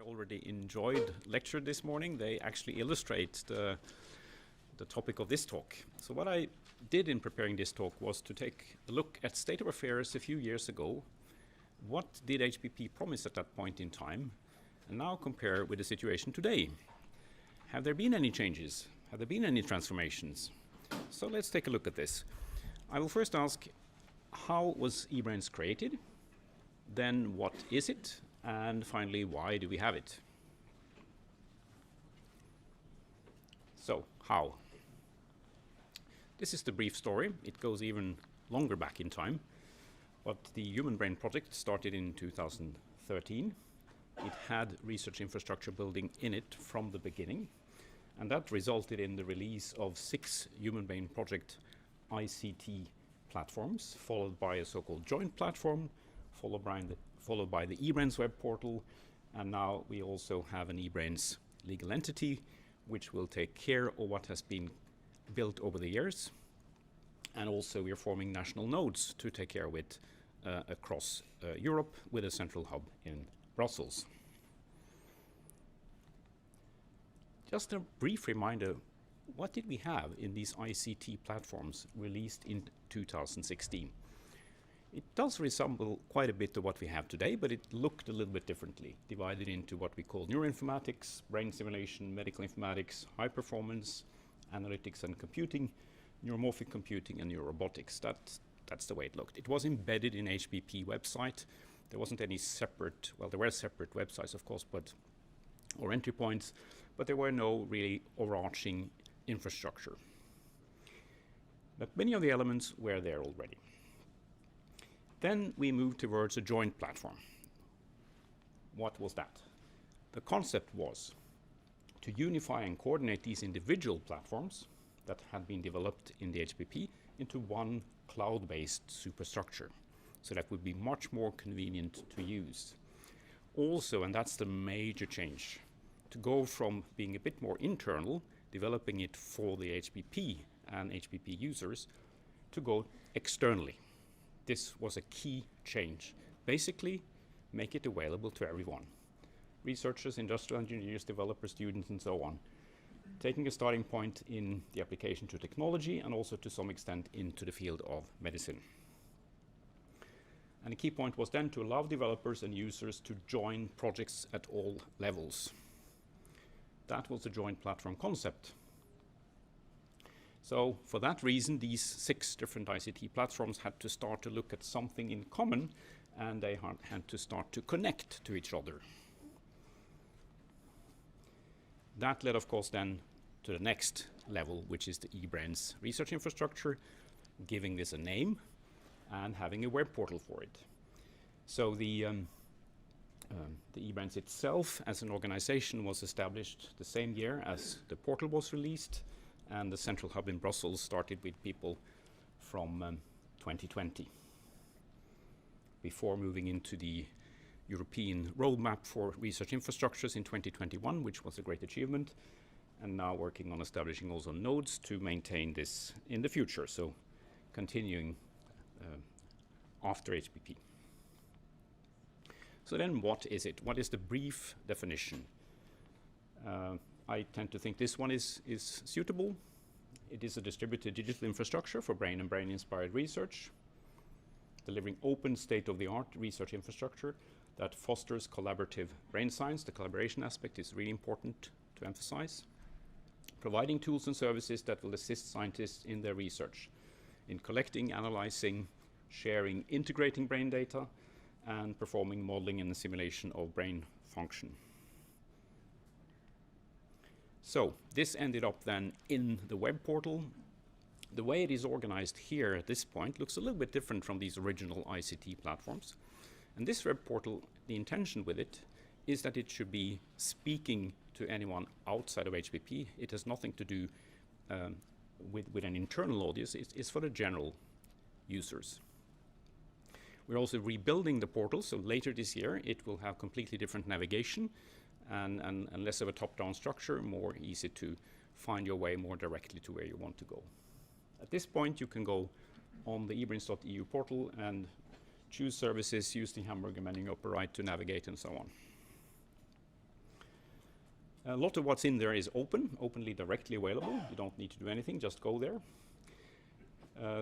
already enjoyed lecture this morning. They actually illustrate the topic of this talk. So what I did in preparing this talk was to take a look at state of affairs a few years ago. What did HPP promise at that point in time? And now compare with the situation today. Have there been any changes? Have there been any transformations? So let's take a look at this. I will first ask, how was EBRAINS created? Then what is it? And finally, why do we have it? So, how? This is the brief story. It goes even longer back in time. But the Human Brain Project started in 2013. It had research infrastructure building in it from the beginning. And that resulted in the release of 6 Human Brain Project ICT platforms, followed by a so-called joint platform, followed by the EBRAINS web portal, and now we also have an EBRAINS legal entity, which will take care of what has been built over the years. And also we are forming national nodes to take care of it across Europe with a central hub in Brussels. Just a brief reminder, what did we have in these ICT platforms released in 2016? It does resemble quite a bit of what we have today, but it looked a little bit differently, divided into what we call neuroinformatics, brain simulation, medical informatics, high performance, analytics and computing, neuromorphic computing, and neurorobotics. That's the way it looked. It was embedded in HPP website. There wasn't any separate, well, there were separate websites, of course, or entry points, but there were no really overarching infrastructure. But many of the elements were there already. Then we moved towards a joint platform. What was that? The concept was to unify and coordinate these individual platforms that had been developed in the HPP into one cloud-based superstructure. So that would be much more convenient to use. Also, and that's the major change, to go from being a bit more internal, developing it for the HPP and HPP users, to go externally. This was a key change. Basically, make it available to everyone. Researchers, industrial engineers, developers, students, and so on. Taking a starting point in the application to technology and also to some extent into the field of medicine. And the key point was then to allow developers and users to join projects at all levels. That was the joint platform concept. So for that reason, these 6 different ICT platforms had to start to look at something in common, and they had to start to connect to each other. That led, of course, then to the next level, which is the EBRAINS research infrastructure, giving this a name and having a web portal for it. So the EBRAINS itself as an organization was established the same year as the portal was released, and the central hub in Brussels started with people from 2020, before moving into the European roadmap for research infrastructures in 2021, which was a great achievement, and now working on establishing also nodes to maintain this in the future, so continuing after HPP. So then what is it? What is the brief definition? I tend to think this one is suitable. It is a distributed digital infrastructure for brain and brain-inspired research, delivering open state-of-the-art research infrastructure that fosters collaborative brain science. The collaboration aspect is really important to emphasize. Providing tools and services that will assist scientists in their research, in collecting, analyzing, sharing, integrating brain data, and performing modeling and simulation of brain function. So this ended up then in the web portal. The way it is organized here at this point looks a little bit different from these original ICT platforms. And this web portal, the intention with it is that it should be speaking to anyone outside of HPP. It has nothing to do with an internal audience. It's for the general users. We're also rebuilding the portal, so later this year it will have completely different navigation and less of a top-down structure, more easy to find your way more directly to where you want to go. At this point, you can go on the EBRAINS.eu portal and choose services, use the hamburger menu upper right to navigate and so on. A lot of what's in there is openly directly available. You don't need to do anything, just go there.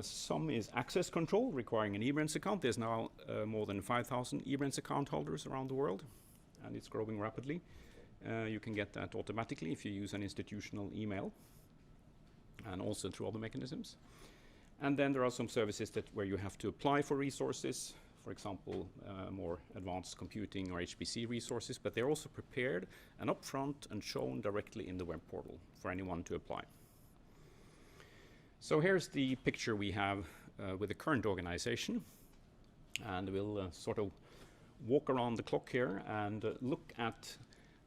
Some is access control, requiring an EBRAINS account. There's now more than 5,000 EBRAINS account holders around the world, and it's growing rapidly. You can get that automatically if you use an institutional email, and also through other mechanisms. And then there are some services where you have to apply for resources, for example, more advanced computing or HPC resources, but they're also prepared and upfront and shown directly in the web portal for anyone to apply. So here's the picture we have with the current organization, and we'll sort of walk around the clock here and look at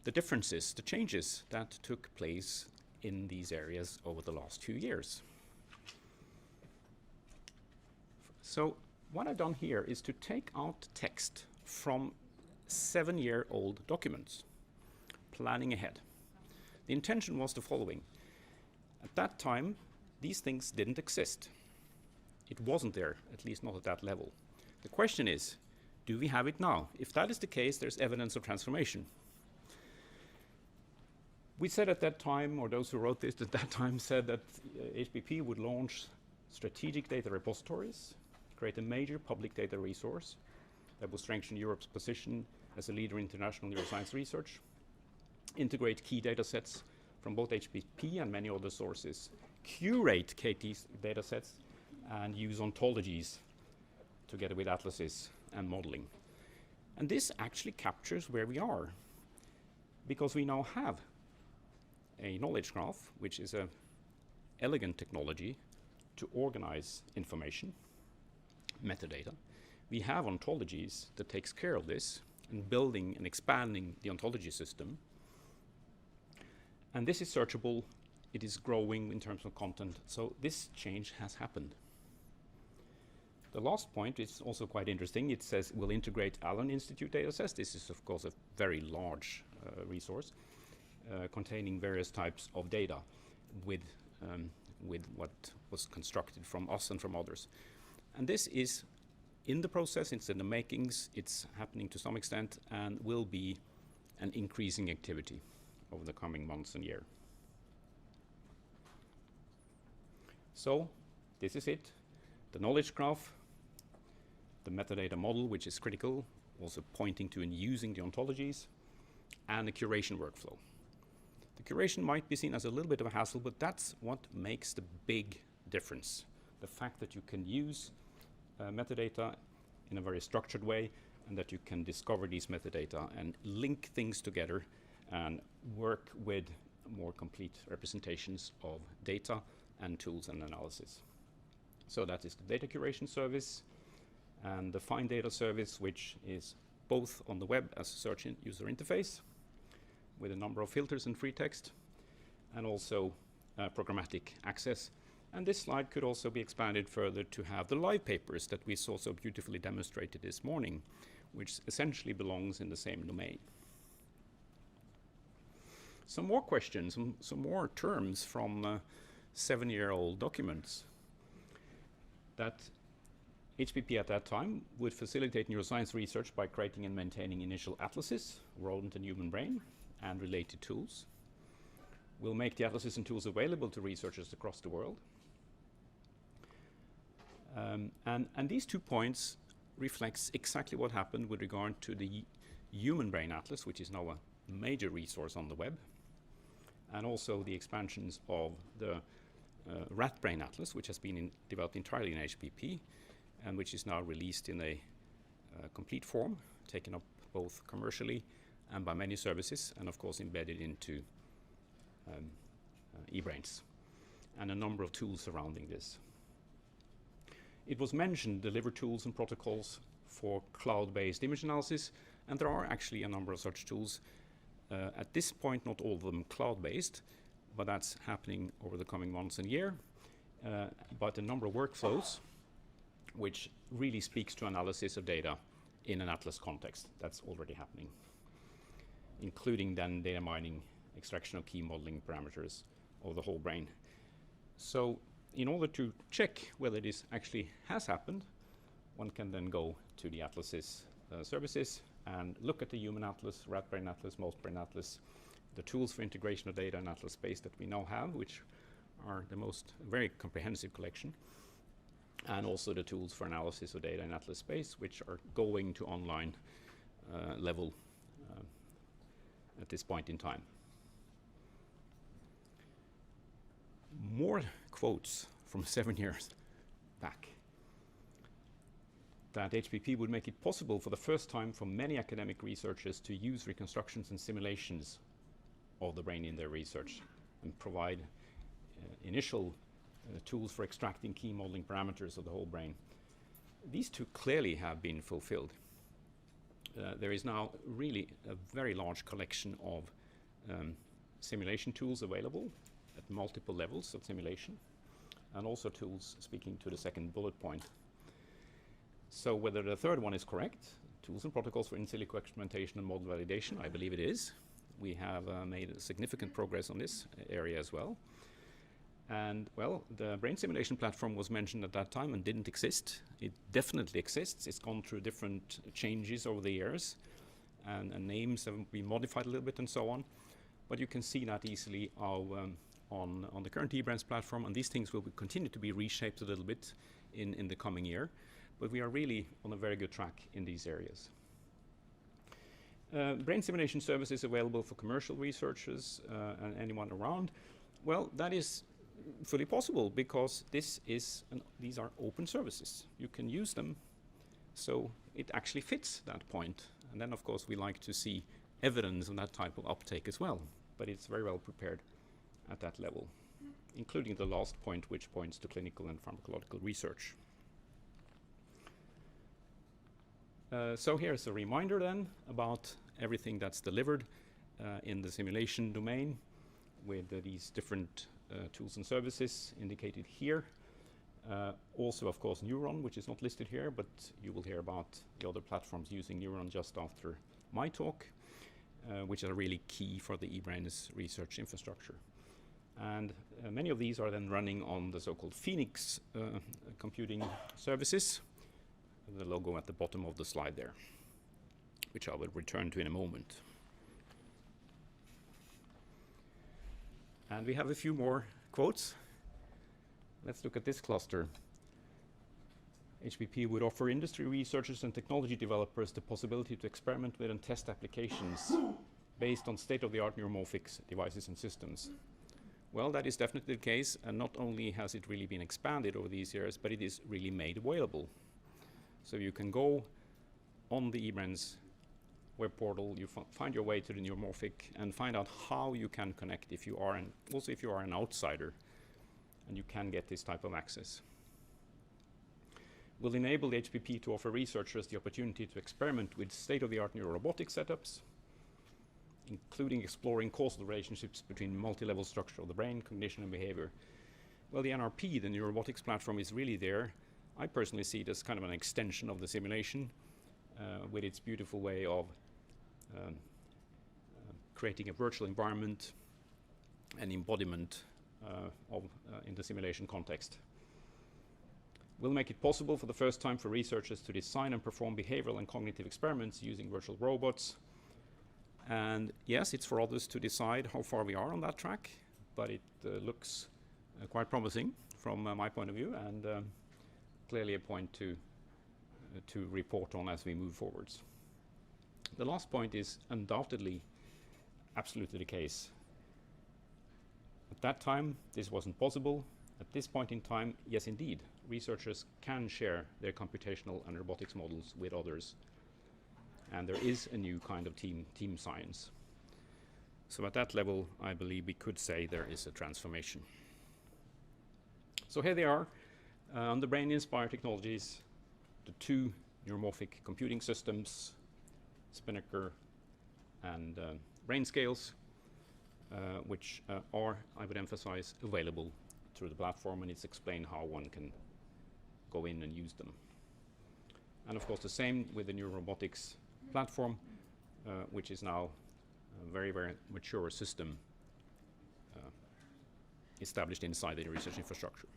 the differences, the changes that took place in these areas over the last few years. So what I've done here is to take out text from 7-year-old documents, planning ahead. The intention was the following. At that time, these things didn't exist. It wasn't there, at least not at that level. The question is, do we have it now? If that is the case, there's evidence of transformation. We said at that time, or those who wrote this at that time said that HBP would launch strategic data repositories, create a major public data resource that will strengthen Europe's position as a leader in international neuroscience research, integrate key data sets from both HBP and many other sources, curate KT's data sets, and use ontologies together with atlases and modeling. And this actually captures where we are, because we now have a knowledge graph, which is an elegant technology to organize information, metadata. We have ontologies that takes care of this, and building and expanding the ontology system. And this is searchable. It is growing in terms of content. So this change has happened. The last point is also quite interesting. It says we'll integrate Allen Institute datasets. This is, of course, a very large resource containing various types of data with what was constructed from us and from others. And this is in the process, it's in the makings, it's happening to some extent, and will be an increasing activity over the coming months and year. So this is it, the knowledge graph, the metadata model, which is critical, also pointing to and using the ontologies, and the curation workflow. The curation might be seen as a little bit of a hassle, but that's what makes the big difference. The fact that you can use metadata in a very structured way, and that you can discover these metadata and link things together and work with more complete representations of data and tools and analysis. So that is the data curation service and the Find Data service, which is both on the web as a search user interface with a number of filters and free text, and also programmatic access. And this slide could also be expanded further to have the live papers that we saw so beautifully demonstrated this morning, which essentially belongs in the same domain. Some more questions, some more terms from 7-year-old documents. That HPP at that time would facilitate neuroscience research by creating and maintaining initial atlases, rodent and human brain, and related tools. We'll make the atlases and tools available to researchers across the world. And these 2 points reflects exactly what happened with regard to the human brain atlas, which is now a major resource on the web, and also the expansions of the rat brain atlas, which has been developed entirely in HPP, and which is now released in a complete form, taken up both commercially and by many services, and of course embedded into EBRAINS, and a number of tools surrounding this. It was mentioned deliver tools and protocols for cloud-based image analysis, and there are actually a number of such tools. At this point, not all of them cloud-based, but that's happening over the coming months and year. But a number of workflows, which really speaks to analysis of data in an atlas context. That's already happening, including then data mining, extraction of key modeling parameters of the whole brain. So in order to check whether this actually has happened, one can then go to the atlases services and look at the human atlas, rat brain atlas, mouse brain atlas, the tools for integration of data in Atlas Space that we now have, which are the most very comprehensive collection, and also the tools for analysis of data in Atlas Space, which are going to online level at this point in time. More quotes from 7 years back. That HPP would make it possible for the first time for many academic researchers to use reconstructions and simulations of the brain in their research and provide initial tools for extracting key modeling parameters of the whole brain. These two clearly have been fulfilled. There is now really a very large collection of simulation tools available at multiple levels of simulation, and also tools speaking to the second bullet point. So whether the third one is correct, tools and protocols for in silico experimentation and model validation, I believe it is. We have made significant progress on this area as well. And well, the brain simulation platform was mentioned at that time and didn't exist. It definitely exists. It's gone through different changes over the years, and names have been modified a little bit and so on. But you can see that easily on the current EBRAINS platform, and these things will continue to be reshaped a little bit in the coming year. But we are really on a very good track in these areas. Brain simulation services available for commercial researchers and anyone around. Well, that is fully possible because these are open services. You can use them, so it actually fits that point. And then, of course, we like to see evidence of that type of uptake as well. But it's very well prepared at that level, including the last point, which points to clinical and pharmacological research. So here's a reminder then about everything that's delivered in the simulation domain with these different tools and services indicated here. Also, of course, Neuron, which is not listed here, but you will hear about the other platforms using Neuron just after my talk, which are really key for the EBRAINS research infrastructure. And many of these are then running on the so-called Phoenix computing services, the logo at the bottom of the slide there, which I will return to in a moment. And we have a few more quotes. Let's look at this cluster. HPP would offer industry researchers and technology developers the possibility to experiment with and test applications based on state-of-the-art neuromorphic devices and systems. Well, that is definitely the case, and not only has it really been expanded over these years, but it is really made available. So you can go on the EBRAINS web portal, you find your way to the neuromorphic and find out how you can connect if you are also if you are an outsider, and you can get this type of access. Will enable the HPP to offer researchers the opportunity to experiment with state-of-the-art neurorobotic setups, including exploring causal relationships between multi-level structure of the brain, cognition, and behavior. Well, the NRP, the neurobotics platform, is really there. I personally see it as kind of an extension of the simulation with its beautiful way of creating a virtual environment and embodiment in the simulation context. Will make it possible for the first time for researchers to design and perform behavioral and cognitive experiments using virtual robots. And yes, it's for others to decide how far we are on that track, but it looks quite promising from my point of view, and clearly a point to report on as we move forwards. The last point is undoubtedly absolutely the case. At that time, this wasn't possible. At this point in time, yes, indeed, researchers can share their computational and robotics models with others. And there is a new kind of team science. So at that level, I believe we could say there is a transformation. So here they are, on the brain-inspired technologies, the two neuromorphic computing systems, Spinnaker and brain scales, which are, I would emphasize, available through the platform, and it's explained how one can go in and use them. And of course the same with the neurobotics platform, which is now a very, very mature system established inside the research infrastructure.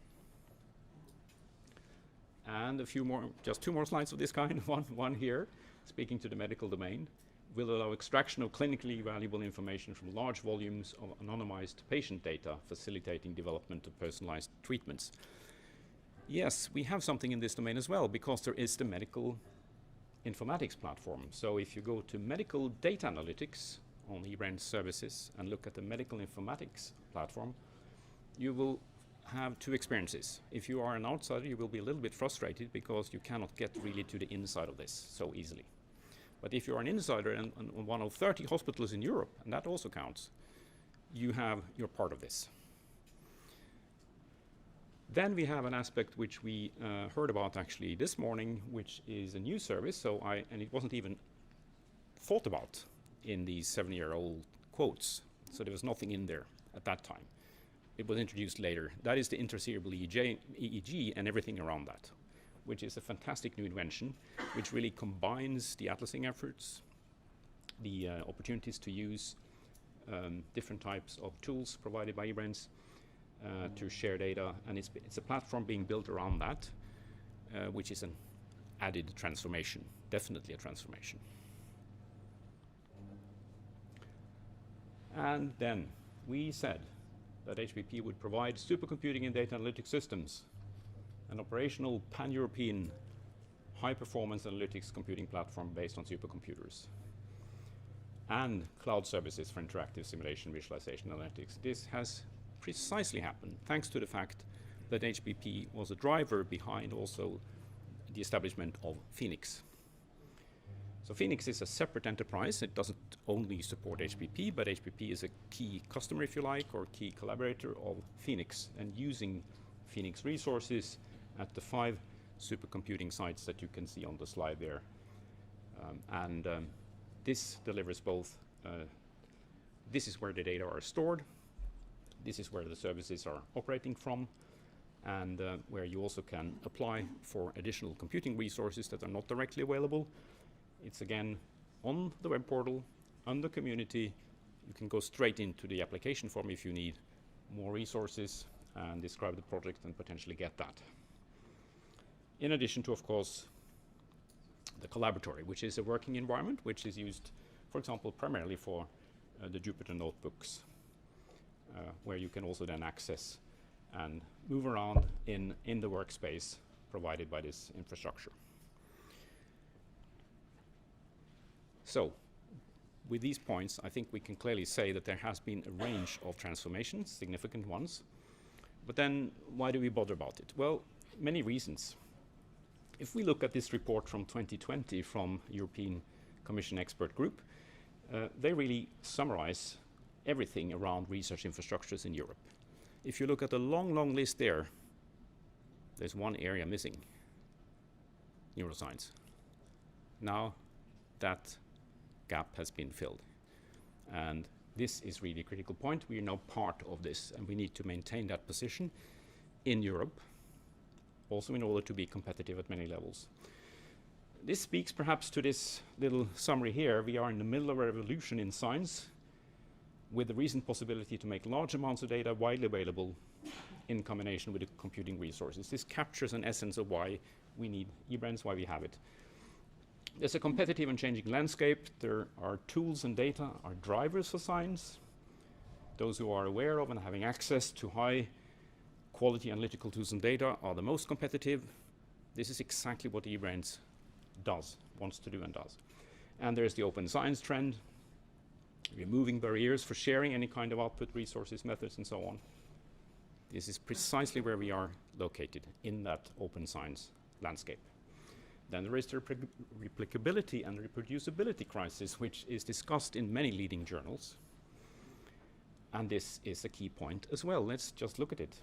And a few more, just two more slides of this kind, one here, speaking to the medical domain. will allow extraction of clinically valuable information from large volumes of anonymized patient data, facilitating development of personalized treatments. Yes, we have something in this domain as well, because there is the medical informatics platform. So if you go to medical data analytics on EBRAINS services and look at the medical informatics platform, you will have two experiences. If you are an outsider, you will be a little bit frustrated because you cannot get really to the inside of this so easily. But if you're an insider and one of 30 hospitals in Europe, and that also counts, you're part of this. Then we have an aspect which we heard about actually this morning, which is a new service. And it wasn't even thought about in these 7-year-old quotes. So there was nothing in there at that time. It was introduced later. That is the intracerebral EEG and everything around that, which is a fantastic new invention, which really combines the atlasing efforts, the opportunities to use different types of tools provided by EBRAINS to share data, and it's a platform being built around that, which is an added transformation, definitely a transformation. And then we said that HPP would provide supercomputing and data analytics systems, an operational pan-European high-performance analytics computing platform based on supercomputers, and cloud services for interactive simulation, visualization, analytics. This has precisely happened thanks to the fact that HPP was a driver behind also the establishment of Phoenix. So Phoenix is a separate enterprise. It doesn't only support HPP, but HPP is a key customer, if you like, or key collaborator of Phoenix, and using Phoenix resources at the 5 supercomputing sites that you can see on the slide there. This delivers both, this is where the data are stored, this is where the services are operating from, and where you also can apply for additional computing resources that are not directly available. It's again on the web portal, on the community. You can go straight into the application form if you need more resources and describe the project and potentially get that. In addition to, of course, the collaboratory, which is a working environment which is used, for example, primarily for the Jupyter notebooks, where you can also then access and move around in the workspace provided by this infrastructure. So, with these points, I think we can clearly say that there has been a range of transformations, significant ones. But then, why do we bother about it? Well, many reasons. If we look at this report from 2020 from European Commission Expert Group, they really summarize everything around research infrastructures in Europe. If you look at the long, long list there, there's one area missing: neuroscience. Now that gap has been filled. And this is really a critical point. We are now part of this, and we need to maintain that position in Europe, also in order to be competitive at many levels. This speaks perhaps to this little summary here. We are in the middle of a revolution in science, with the recent possibility to make large amounts of data widely available in combination with the computing resources. This captures an essence of why we need EBRAINS, why we have it. There's a competitive and changing landscape. There are tools and data are drivers for science. Those who are aware of and having access to high quality analytical tools and data are the most competitive. This is exactly what EBRAINS does, wants to do and does. And there's the open science trend, removing barriers for sharing any kind of output, resources, methods, and so on. This is precisely where we are located, in that open science landscape. Then there is the replicability and reproducibility crisis, which is discussed in many leading journals. And this is a key point as well. Let's just look at it.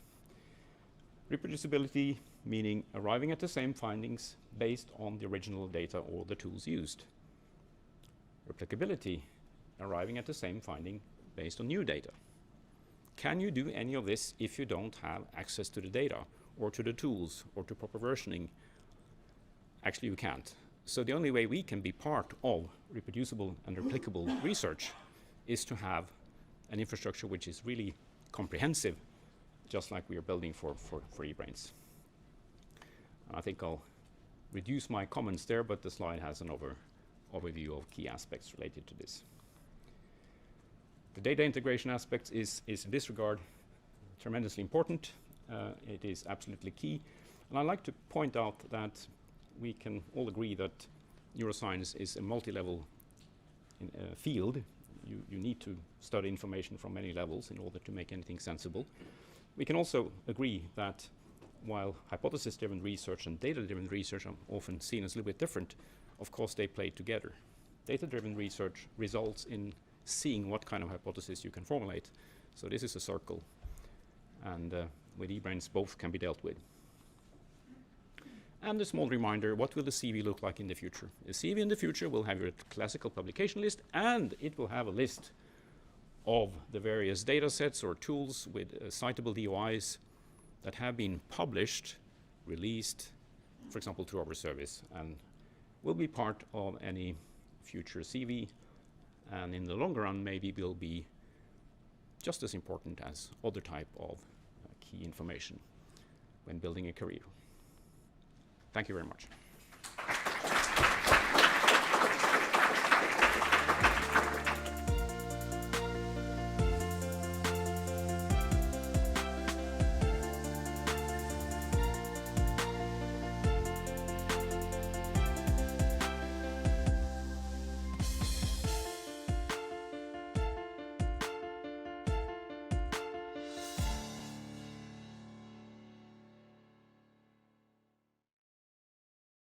Reproducibility, meaning arriving at the same findings based on the original data or the tools used. Replicability, arriving at the same finding based on new data. Can you do any of this if you don't have access to the data, or to the tools, or to proper versioning? Actually, you can't. So the only way we can be part of reproducible and replicable research is to have an infrastructure which is really comprehensive, just like we are building for EBRAINS. I think I'll reduce my comments there, but the slide has an overview of key aspects related to this. The data integration aspect is in this regard tremendously important. It is absolutely key. And I'd like to point out that we can all agree that neuroscience is a multi-level field. You need to study information from many levels in order to make anything sensible. We can also agree that while hypothesis-driven research and data-driven research are often seen as a little bit different, of course they play together. Data-driven research results in seeing what kind of hypothesis you can formulate. So this is a circle, and with EBRAINS both can be dealt with. And a small reminder, what will the CV look like in the future? The CV in the future will have your classical publication list, and it will have a list of the various data sets or tools with citable DOIs that have been published, released, for example, through our service, and will be part of any future CV, and in the long run maybe will be just as important as other type of key information when building a career. Thank you very much.